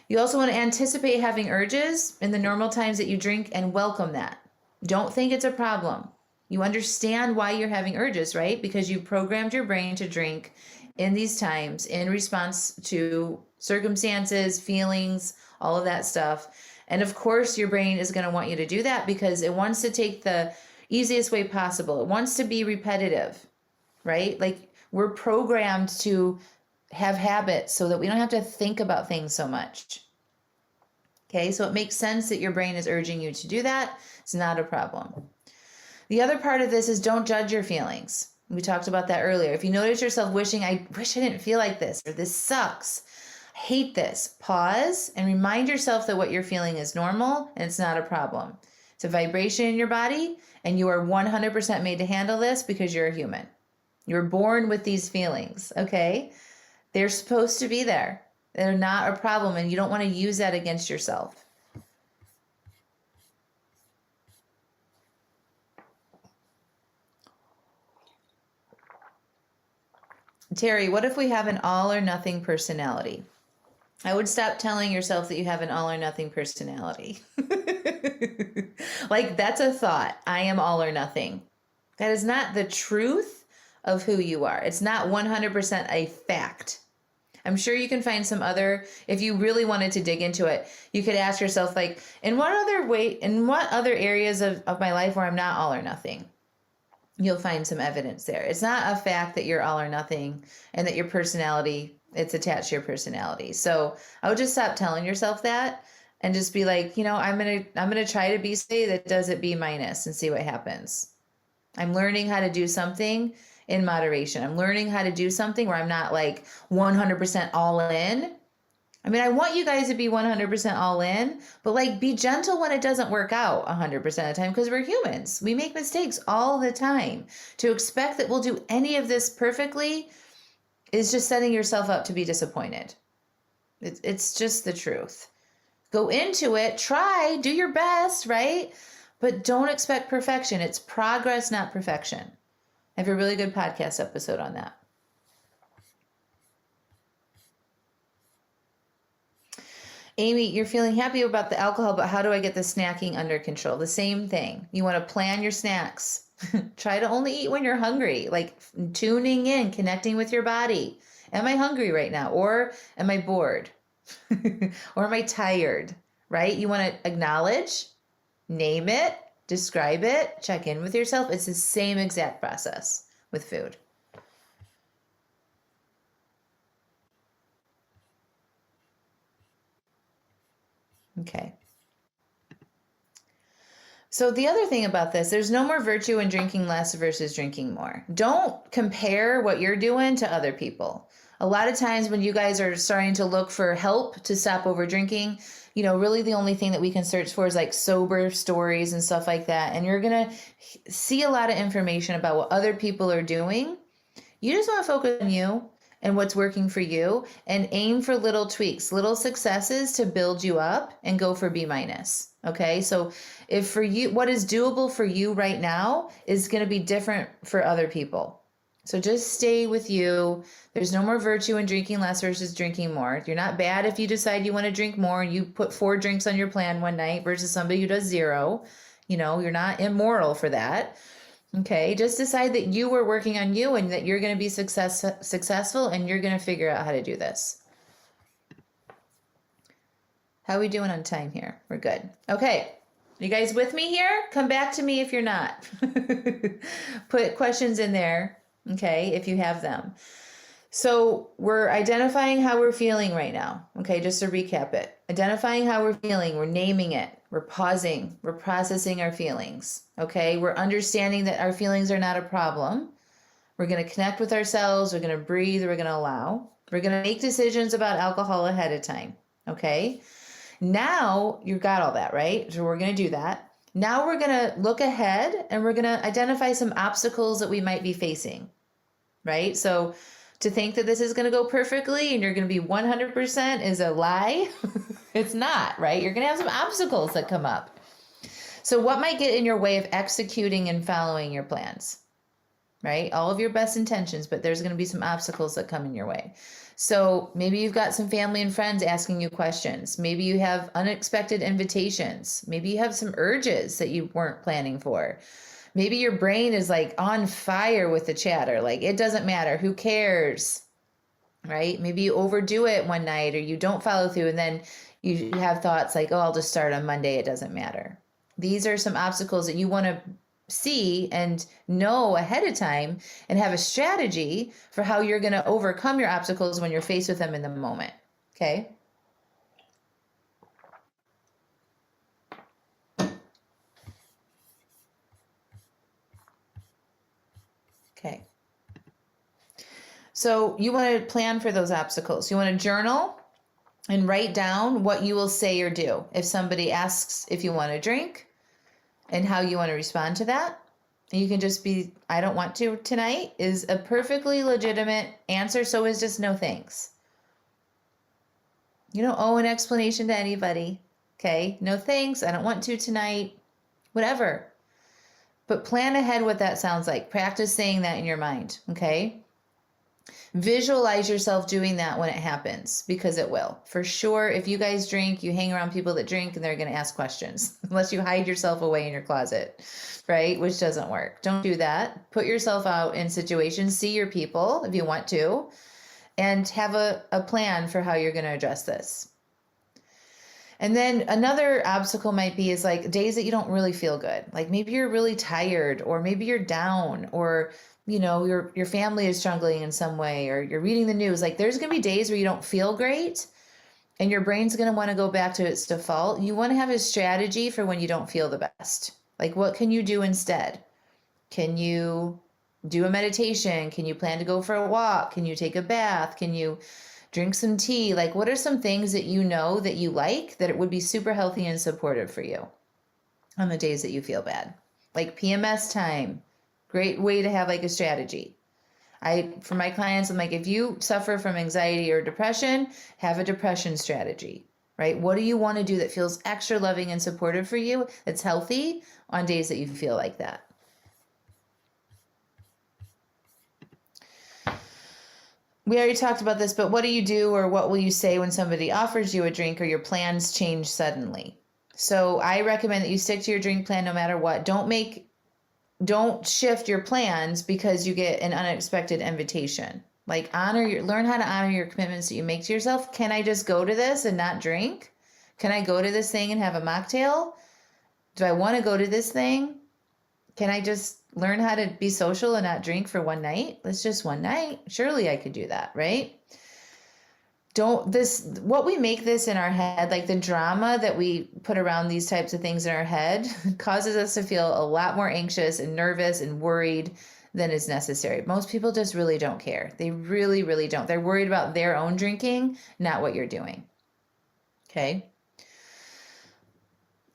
You also want to anticipate having urges in the normal times that you drink and welcome that. Don't think it's a problem. You understand why you're having urges, right? Because you programmed your brain to drink in these times in response to circumstances, feelings, all of that stuff. And of course, your brain is going to want you to do that because it wants to take the easiest way possible. It wants to be repetitive, right? Like we're programmed to have habits so that we don't have to think about things so much. Okay, so it makes sense that your brain is urging you to do that. It's not a problem. The other part of this is don't judge your feelings. We talked about that earlier. If you notice yourself wishing, I wish I didn't feel like this, or this sucks, I hate this, pause and remind yourself that what you're feeling is normal and it's not a problem. It's a vibration in your body and you are 100% made to handle this because you're a human. You're born with these feelings, okay? They're supposed to be there. They're not a problem, and you don't want to use that against yourself. Terry, what if we have an all or nothing personality? I would stop telling yourself that you have an all or nothing personality. Like, that's a thought. I am all or nothing. That is not the truth of who you are. It's not 100% a fact. I'm sure you can find some other, if you really wanted to dig into it, you could ask yourself, like, in what other areas of my life where I'm not all or nothing? You'll find some evidence there. It's not a fact that you're all or nothing and that your personality, it's attached to your personality. So I would just stop telling yourself that and just be like, I'm gonna try to be say that does it B minus and see what happens. I'm learning how to do something in moderation. I'm learning how to do something where I'm not like 100% all in. I mean, I want you guys to be 100% all in, but like be gentle when it doesn't work out 100% of the time because we're humans. We make mistakes all the time. To expect that we'll do any of this perfectly is just setting yourself up to be disappointed. It's just the truth. Go into it, try, do your best, right? But don't expect perfection. It's progress, not perfection. I have a really good podcast episode on that. Amy, you're feeling happy about the alcohol, but how do I get the snacking under control? The same thing. You want to plan your snacks. Try to only eat when you're hungry, like tuning in, connecting with your body. Am I hungry right now? Or am I bored? Or am I tired? Right? You want to acknowledge, name it, describe it, check in with yourself. It's the same exact process with food. Okay. So the other thing about this, there's no more virtue in drinking less versus drinking more. Don't compare what you're doing to other people. A lot of times when you guys are starting to look for help to stop over drinking, really the only thing that we can search for is like sober stories and stuff like that. And you're going to see a lot of information about what other people are doing. You just want to focus on you and what's working for you and aim for little tweaks, little successes to build you up and go for B minus. Okay. So if for you, what is doable for you right now is going to be different for other people. So just stay with you. There's no more virtue in drinking less versus drinking more. You're not bad if you decide you want to drink more and you put 4 drinks on your plan one night versus somebody who does 0. You're not immoral for that. Okay, just decide that you were working on you and that you're going to be successful and you're going to figure out how to do this. How are we doing on time here? We're good. Okay, you guys with me here? Come back to me if you're not. Put questions in there, okay, if you have them. So we're identifying how we're feeling right now. Okay, just to recap it. Identifying how we're feeling, we're naming it, we're pausing, we're processing our feelings. Okay, we're understanding that our feelings are not a problem. We're going to connect with ourselves, we're going to breathe, we're going to allow. We're going to make decisions about alcohol ahead of time. Okay, now you've got all that, right? So we're going to do that. Now we're going to look ahead and we're going to identify some obstacles that we might be facing, right? So to think that this is going to go perfectly and you're going to be 100% is a lie. It's not, right? You're going to have some obstacles that come up. So what might get in your way of executing and following your plans, right? All of your best intentions, but there's going to be some obstacles that come in your way. So maybe you've got some family and friends asking you questions. Maybe you have unexpected invitations. Maybe you have some urges that you weren't planning for. Maybe your brain is like on fire with the chatter. Like it doesn't matter. Who cares? Right? Maybe you overdo it one night or you don't follow through and then you have thoughts like, oh, I'll just start on Monday. It doesn't matter. These are some obstacles that you want to see and know ahead of time and have a strategy for how you're going to overcome your obstacles when you're faced with them in the moment. Okay? Okay. So you want to plan for those obstacles. You want to journal and write down what you will say or do. If somebody asks if you want to drink and how you want to respond to that, you can just be, I don't want to tonight is a perfectly legitimate answer. So is just no thanks. You don't owe an explanation to anybody. Okay. No thanks. I don't want to tonight. Whatever. But plan ahead what that sounds like. Practice saying that in your mind. Okay. Visualize yourself doing that when it happens because it will. For sure, if you guys drink, you hang around people that drink and they're going to ask questions unless you hide yourself away in your closet, right? Which doesn't work. Don't do that. Put yourself out in situations, see your people if you want to, and have a plan for how you're going to address this. And then another obstacle might be is like days that you don't really feel good. Like maybe you're really tired or maybe you're down or your family is struggling in some way or you're reading the news. Like there's going to be days where you don't feel great and your brain's going to want to go back to its default. You want to have a strategy for when you don't feel the best. Like what can you do instead? Can you do a meditation? Can you plan to go for a walk? Can you take a bath? Can you drink some tea? Like what are some things that you know that you like that it would be super healthy and supportive for you on the days that you feel bad? Like PMS time. Great way to have like a strategy. For my clients, I'm like, if you suffer from anxiety or depression, have a depression strategy, right? What do you want to do that feels extra loving and supportive for you, that's healthy on days that you feel like that? We already talked about this, but what do you do or what will you say when somebody offers you a drink or your plans change suddenly? So I recommend that you stick to your drink plan no matter what. Don't shift your plans because you get an unexpected invitation. Like learn how to honor your commitments that you make to yourself. Can I just go to this and not drink? Can I go to this thing and have a mocktail? Do I want to go to this thing? Can I just learn how to be social and not drink for one night? It's just one night. Surely I could do that, right? what we make this in our head, like the drama that we put around these types of things in our head causes us to feel a lot more anxious and nervous and worried than is necessary. Most people just really don't care. They really, really don't. They're worried about their own drinking, not what you're doing. Okay.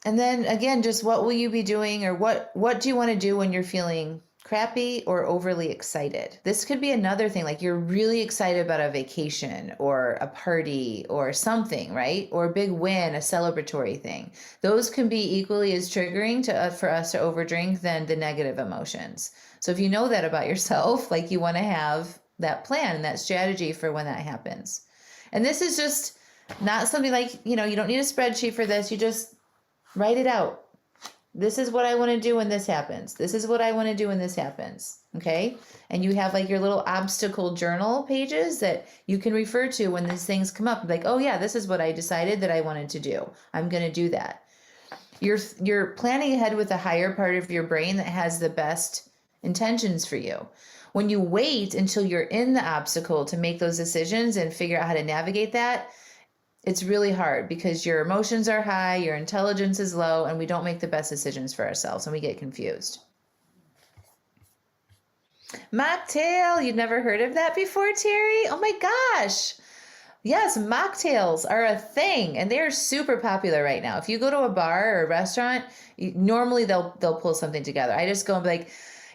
And then again, just what will you be doing, or what do you want to do when you're feeling crappy or overly excited? This could be another thing, like you're really excited about a vacation or a party or something, right? Or a big win, a celebratory thing. Those can be equally as triggering for us to overdrink than the negative emotions. So if you know that about yourself, like you want to have that plan and that strategy for when that happens. And this is just not something like, you don't need a spreadsheet for this. You just write it out. This is what I want to do when this happens. This is what I want to do when this happens. Okay. And you have like your little obstacle journal pages that you can refer to when these things come up. Like, oh yeah, this is what I decided that I wanted to do. I'm going to do that. You're planning ahead with the higher part of your brain that has the best intentions for you. When you wait until you're in the obstacle to make those decisions and figure out how to navigate that, it's really hard because your emotions are high, your intelligence is low, and we don't make the best decisions for ourselves and we get confused. Mocktail, you'd never heard of that before, Terry? Oh my gosh. Yes, mocktails are a thing and they're super popular right now. If you go to a bar or a restaurant, normally they'll pull something together. I just go and be like,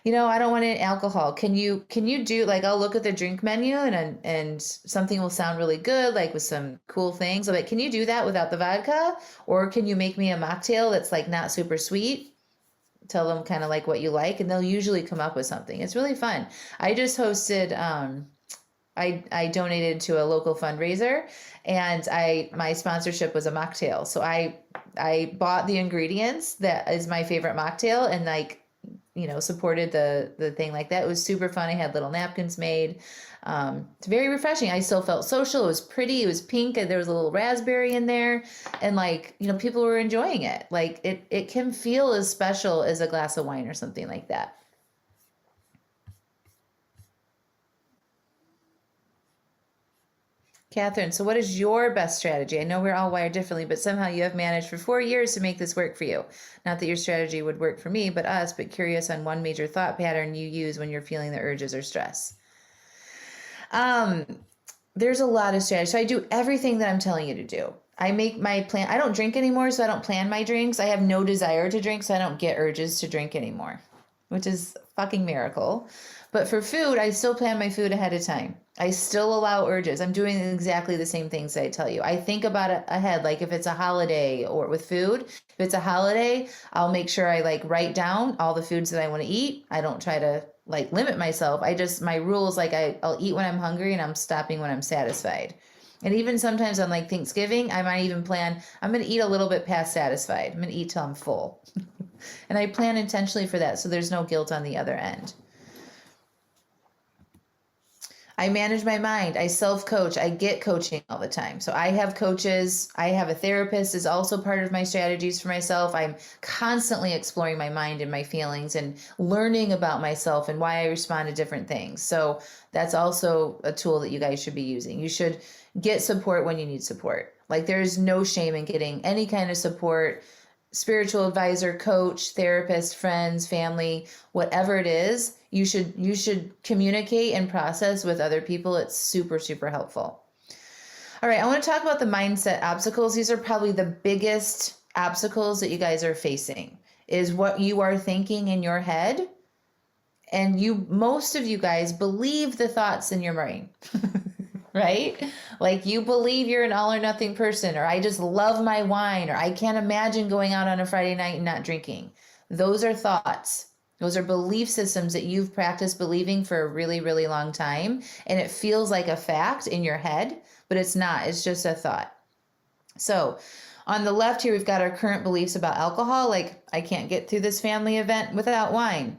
I don't want any alcohol. Can you do, like, I'll look at the drink menu and something will sound really good, like with some cool things. I'm like, can you do that without the vodka? Or can you make me a mocktail that's like not super sweet? Tell them kind of like what you like, and they'll usually come up with something. It's really fun. I just hosted, I donated to a local fundraiser, and my sponsorship was a mocktail. So I bought the ingredients that is my favorite mocktail and like, supported the thing like that. It was super fun. I had little napkins made. It's very refreshing. I still felt social. It was pretty. It was pink, and there was a little raspberry in there. And like, people were enjoying it. Like it can feel as special as a glass of wine or something like that. Catherine, so what is your best strategy? I know we're all wired differently, but somehow you have managed for 4 years to make this work for you. Not that your strategy would work for me, but us, but curious on one major thought pattern you use when you're feeling the urges or stress. There's a lot of strategies. So I do everything that I'm telling you to do. I make my plan. I don't drink anymore, so I don't plan my drinks. I have no desire to drink, so I don't get urges to drink anymore, which is a fucking miracle. But for food, I still plan my food ahead of time. I still allow urges. I'm doing exactly the same things I tell you. I think about it ahead, like if it's a holiday or with food. If it's a holiday, I'll make sure I like write down all the foods that I want to eat. I don't try to like limit myself. My rule is like I'll eat when I'm hungry and I'm stopping when I'm satisfied. And even sometimes on like Thanksgiving, I might even plan, I'm going to eat a little bit past satisfied. I'm going to eat till I'm full. And I plan intentionally for that, so there's no guilt on the other end. I manage my mind. I self-coach. I get coaching all the time. So I have coaches. I have a therapist is also part of my strategies for myself. I'm constantly exploring my mind and my feelings and learning about myself and why I respond to different things. So that's also a tool that you guys should be using. You should get support when you need support. Like there's no shame in getting any kind of support, spiritual advisor, coach, therapist, friends, family, whatever it is. You should communicate and process with other people. It's super, super helpful. All right, I want to talk about the mindset obstacles. These are probably the biggest obstacles that you guys are facing, is what you are thinking in your head. And most of you guys believe the thoughts in your brain, right? Like you believe you're an all or nothing person, or I just love my wine, or I can't imagine going out on a Friday night and not drinking. Those are thoughts. Those are belief systems that you've practiced believing for a really, really long time. And it feels like a fact in your head, but it's not. It's just a thought. So on the left here, we've got our current beliefs about alcohol. Like, I can't get through this family event without wine.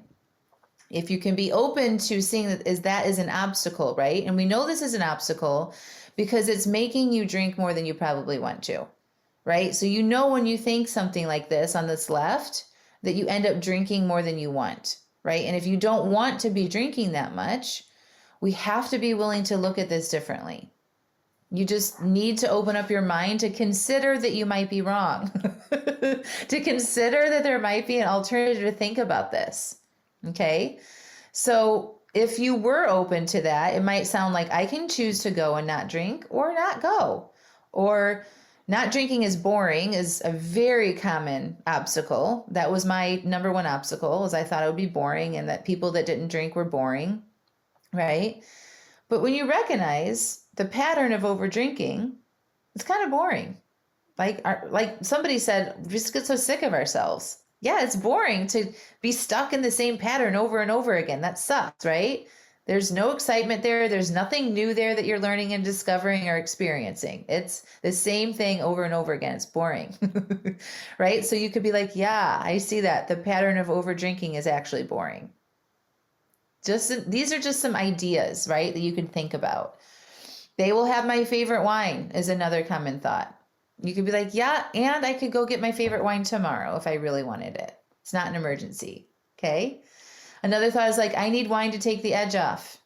If you can be open to seeing that is an obstacle, right? And we know this is an obstacle because it's making you drink more than you probably want to, right? So when you think something like this on this left, that you end up drinking more than you want, right? And if you don't want to be drinking that much, we have to be willing to look at this differently. You just need to open up your mind to consider that you might be wrong, to consider that there might be an alternative to think about this. Okay. So if you were open to that, it might sound like I can choose to go and not drink or not go. Or not drinking is boring is a very common obstacle. That was my number one obstacle, was I thought it would be boring and that people that didn't drink were boring, right? But when you recognize the pattern of over drinking, it's kind of boring. Like somebody said, we just get so sick of ourselves. Yeah, it's boring to be stuck in the same pattern over and over again. That sucks, right? There's no excitement there. There's nothing new there that you're learning and discovering or experiencing. It's the same thing over and over again. It's boring, right? So you could be like, yeah, I see that. The pattern of over drinking is actually boring. These are just some ideas, right, that you can think about. They will have my favorite wine is another common thought. You could be like, yeah, and I could go get my favorite wine tomorrow if I really wanted it. It's not an emergency. Okay. Another thought is like, I need wine to take the edge off.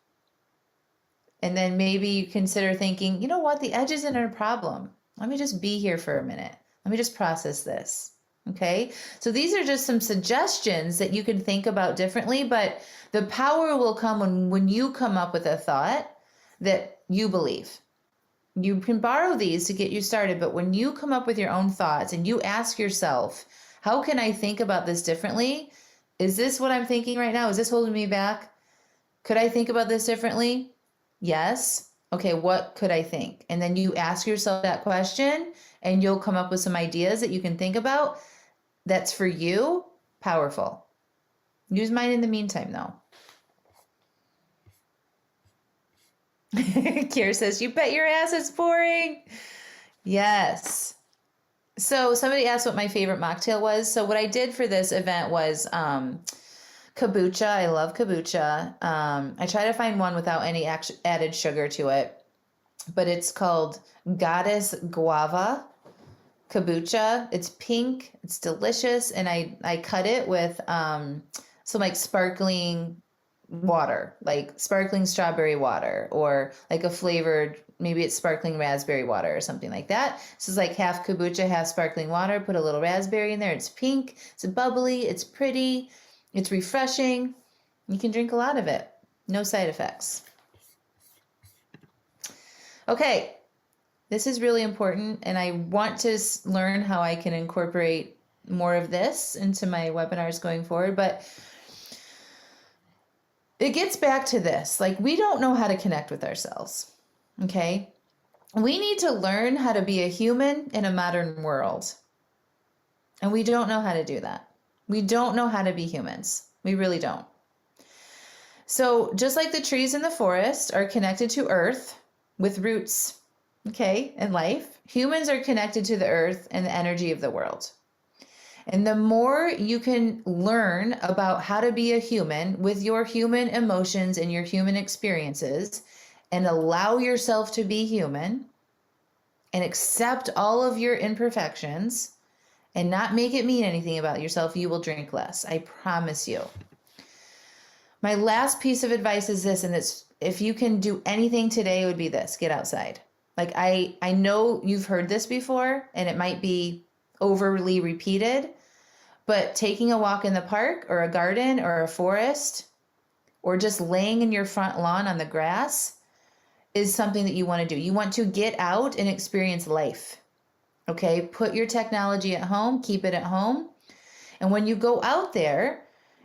And then maybe you consider thinking, you know what? The edge isn't a problem. Let me just be here for a minute. Let me just process this. Okay. So these are just some suggestions that you can think about differently, but the power will come when you come up with a thought that you believe. You can borrow these to get you started, but when you come up with your own thoughts and you ask yourself, how can I think about this differently? Is this what I'm thinking right now? Is this holding me back? Could I think about this differently? Yes. Okay, what could I think? And then you ask yourself that question and you'll come up with some ideas that you can think about. That's for you. Powerful. Use mine in the meantime, though. Kiera says, you bet your ass it's boring. Yes. So somebody asked what my favorite mocktail was. So what I did for this event was kombucha. I love kombucha. I try to find one without any added sugar to it, but it's called Goddess Guava kombucha. It's pink. It's delicious. And I cut it with some like sparkling water, like sparkling strawberry water, or like a flavored, maybe it's sparkling raspberry water or something like that. This is like half kombucha, half sparkling water. Put a little raspberry in there. It's pink. It's bubbly. It's pretty. It's refreshing. You can drink a lot of it. No side effects. Okay. This is really important, and I want to learn how I can incorporate more of this into my webinars going forward, but it gets back to this. Like, we don't know how to connect with ourselves, okay? We need to learn how to be a human in a modern world, and we don't know how to do that. We don't know how to be humans. We really don't. So just like the trees in the forest are connected to earth with roots, okay, in life, humans are connected to the earth and the energy of the world. And the more you can learn about how to be a human with your human emotions and your human experiences and allow yourself to be human and accept all of your imperfections and not make it mean anything about yourself, you will drink less. I promise you. My last piece of advice is this, and it's, if you can do anything today, it would be this: get outside. Like, I know you've heard this before and it might be overly repeated, but taking a walk in the park or a garden or a forest or just laying in your front lawn on the grass is something that you want to do. You want to get out and experience life. Okay, put your technology at home, keep it at home. And when you go out there,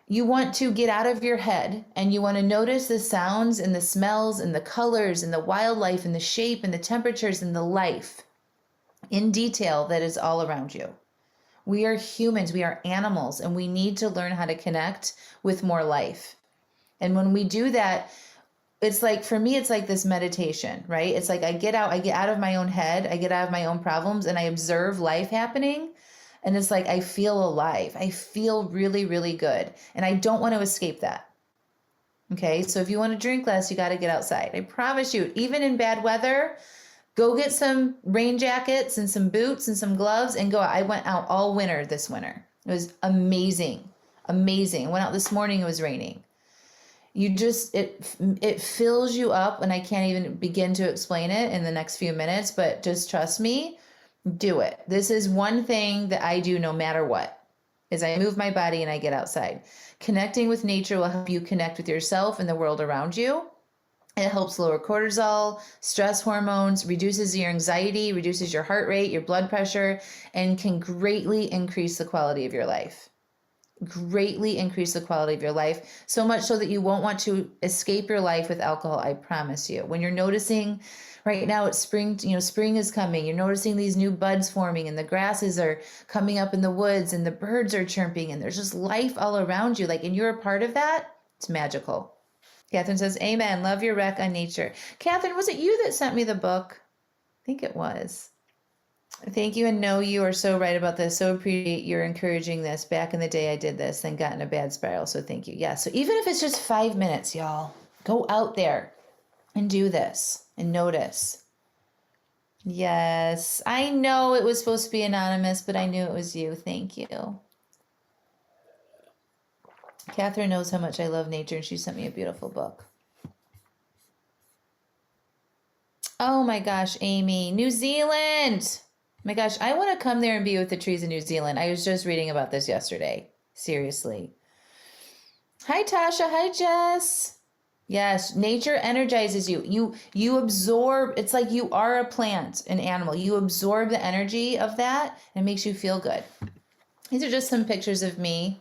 you want to get out of your head and you want to notice the sounds and the smells and the colors and the wildlife and the shape and the temperatures and the life in detail that is all around you. We are humans, we are animals, and we need to learn how to connect with more life. And when we do that, it's like, for me, it's like this meditation, right? It's like I get out of my own head, I get out of my own problems, and I observe life happening. And it's like I feel alive. I feel really, really good. And I don't want to escape that. Okay, so if you want to drink less, you got to get outside. I promise you, even in bad weather, go get some rain jackets and some boots and some gloves and go out. I went out all winter this winter. It was amazing. Amazing. I went out this morning, it was raining. it fills you up, and I can't even begin to explain it in the next few minutes, but just trust me, do it. This is one thing that I do no matter what, is I move my body and I get outside. Connecting with nature will help you connect with yourself and the world around you. It helps lower cortisol, stress hormones, reduces your anxiety, reduces your heart rate, your blood pressure, and can greatly increase the quality of your life. Greatly increase the quality of your life, so much so that you won't want to escape your life with alcohol, I promise you. When you're noticing right now it's spring, spring is coming, you're noticing these new buds forming and the grasses are coming up in the woods and the birds are chirping and there's just life all around you, and you're a part of that. It's magical. Catherine says, amen. Love your rec on nature. Catherine, was it you that sent me the book? I think it was. Thank you, and no, you are so right about this. So appreciate your encouraging this. Back in the day, I did this, then got in a bad spiral. So thank you. Yeah. So even if it's just 5 minutes, y'all, go out there and do this and notice. Yes, I know it was supposed to be anonymous, but I knew it was you. Thank you. Catherine knows how much I love nature, and she sent me a beautiful book. Oh my gosh, Amy, New Zealand. My gosh, I want to come there and be with the trees in New Zealand. I was just reading about this yesterday. Seriously. Hi, Tasha. Hi, Jess. Yes, nature energizes you. You absorb, it's like you are a plant, an animal. You absorb the energy of that and it makes you feel good. These are just some pictures of me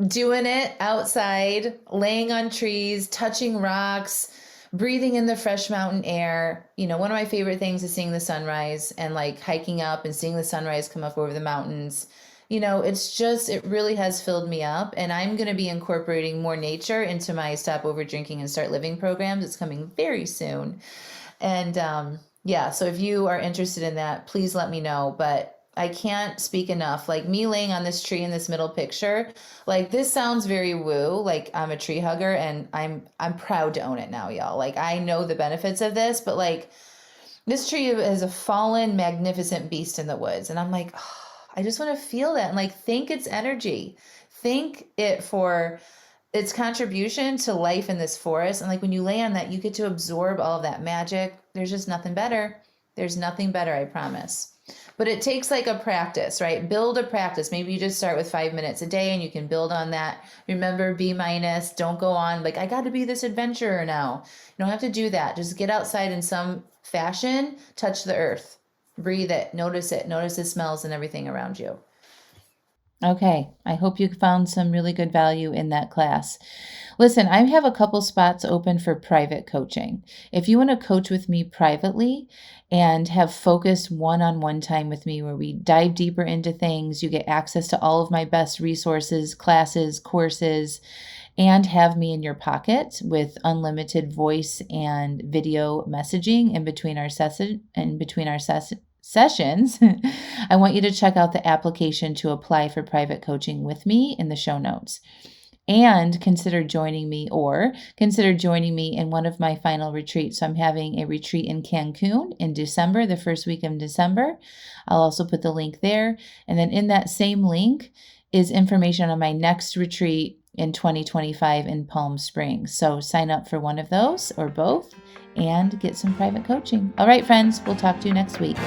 doing it outside, laying on trees, touching rocks, breathing in the fresh mountain air. One of my favorite things is seeing the sunrise and hiking up and seeing the sunrise come up over the mountains. It really has filled me up, and I'm going to be incorporating more nature into my Stop Over Drinking and Start Living programs. It's coming very soon. And yeah, so if you are interested in that, please let me know. But I can't speak enough. Me laying on this tree in this middle picture, this sounds very woo, I'm a tree hugger, and I'm proud to own it now, y'all. I know the benefits of this, but this tree is a fallen, magnificent beast in the woods. And I'm oh, I just want to feel that and think its energy. Thank it for its contribution to life in this forest. And when you lay on that, you get to absorb all of that magic. There's just nothing better. There's nothing better, I promise. But it takes a practice, right? Build a practice. Maybe you just start with 5 minutes a day and you can build on that. Remember, B minus, don't go on I got to be this adventurer now. You don't have to do that. Just get outside in some fashion, touch the earth, breathe it, notice the smells and everything around you. Okay, I hope you found some really good value in that class. Listen, I have a couple spots open for private coaching. If you want to coach with me privately and have focused one-on-one time with me where we dive deeper into things, you get access to all of my best resources, classes, courses, and have me in your pocket with unlimited voice and video messaging in between our sessions, I want you to check out the application to apply for private coaching with me in the show notes. And consider joining me in one of my final retreats. So I'm having a retreat in Cancun in December, the first week of December. I'll also put the link there. And then in that same link is information on my next retreat in 2025 in Palm Springs. So sign up for one of those or both and get some private coaching. All right, friends, we'll talk to you next week.